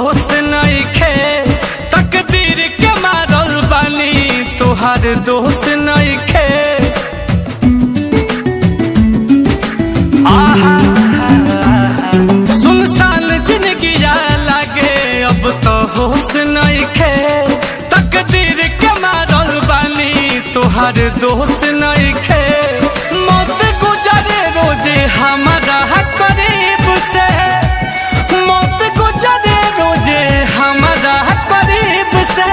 होश नइखे, तकदीर के मारल बानी तोहार दोष नइखे। सुनसान जिंदगिया लागे अब तो होश नइखे, तकदीर के मारल बानी तोहार दोष नइखे। मौत गुजरे रोजे हमारा करीब से, मौत गुजरे रोजे हमारा करीब से।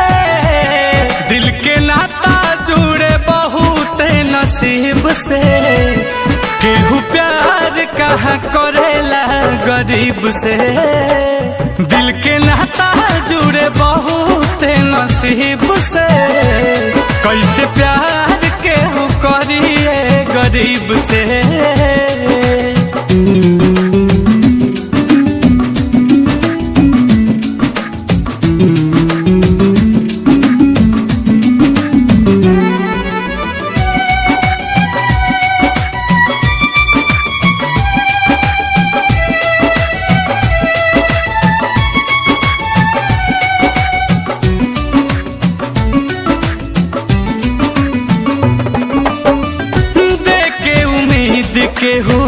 दिल के नाता जुड़े बहुत नसीब से, केहू प्यार कहाँ करेला गरीब से। दिल के नाता जुड़े बहुत नसीब से, कैसे प्यार केहू करिए गरीब से। केहू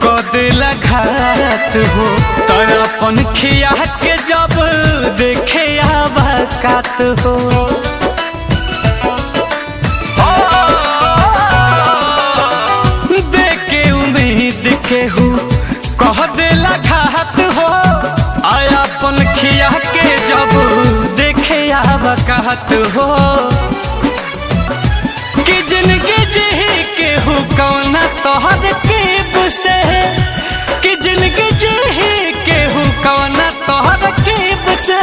कदेला घात हो, तो अपन खिया के जब देखे आबाकात हो। देखे उम्मीद केहू कह देला घात हो, आया अपन खिया के जब देखे आबाकात हो। कि जिंदगी जी केहू कौना तोहर कीब से, कि जिंदगी जी केहू कौना तोहर कीब से।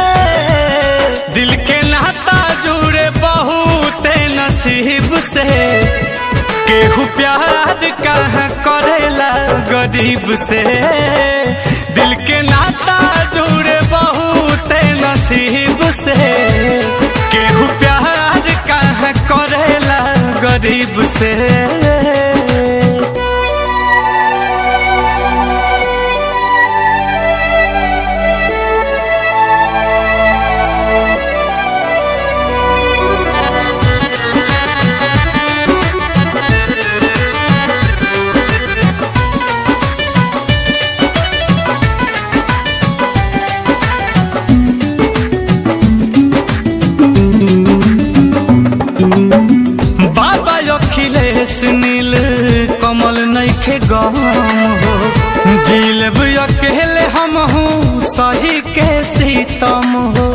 दिल के नाता जुड़े बहुत नसीब से, केहू प्यार कहाँ करेला गरीब से। दिल के नाता जुड़े बहुत नसीब से, केहू प्यार कहाँ करेला गरीब से। नील कमल नइखे गम हो, जीलब अकेले हम हूँ सही के सीतम हो।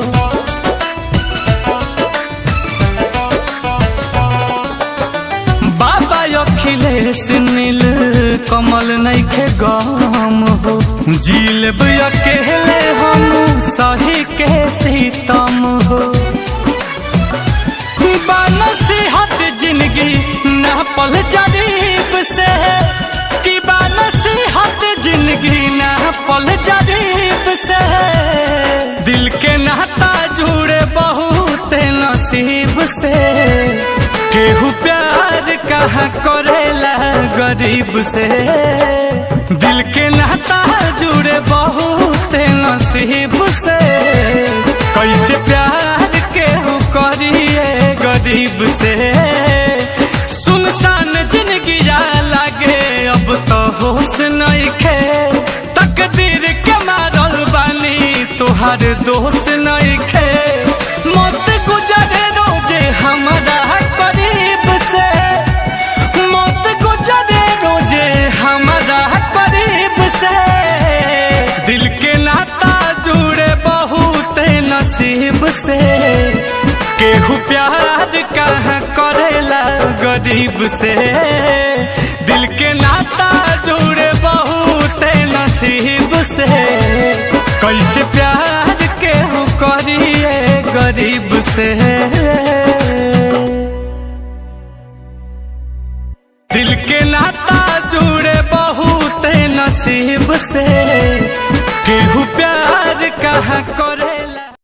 बाबा अखिलेश नील कमल नइखे गम हो, जीलब अकेले हम सही के सीतम हो। नसीहत जिंदगी न पल जरीब से, कि नसीहत जिंदगी न पल जरीब से। दिल के नाता जुड़े बहुत नसीब से, केहू प्यार कहाँ करेला गरीब से। दिल के नाता जुड़े बहुत नसीब से, कैसे प्यार केहू करिए गरीब से। सुनसान जिंदगिया लागे अब तो होश नइखे, तकदीर के मारल बानी तोहार दोष नइखे। मौत गुजरे रोजे हमारा करीब से, मौत गुजरे रोजे हमारा करीब से। दिल के नाता जुड़े बहुत नसीब से, केहू प्यार कहाँ करेला गरीब से। दिल के नाता जुड़े बहुत नसीब से, कैसे प्यार केहू करिए गरीब से। दिल के नाता जुड़े बहुत नसीब से, केहू प्यार कहाँ करे।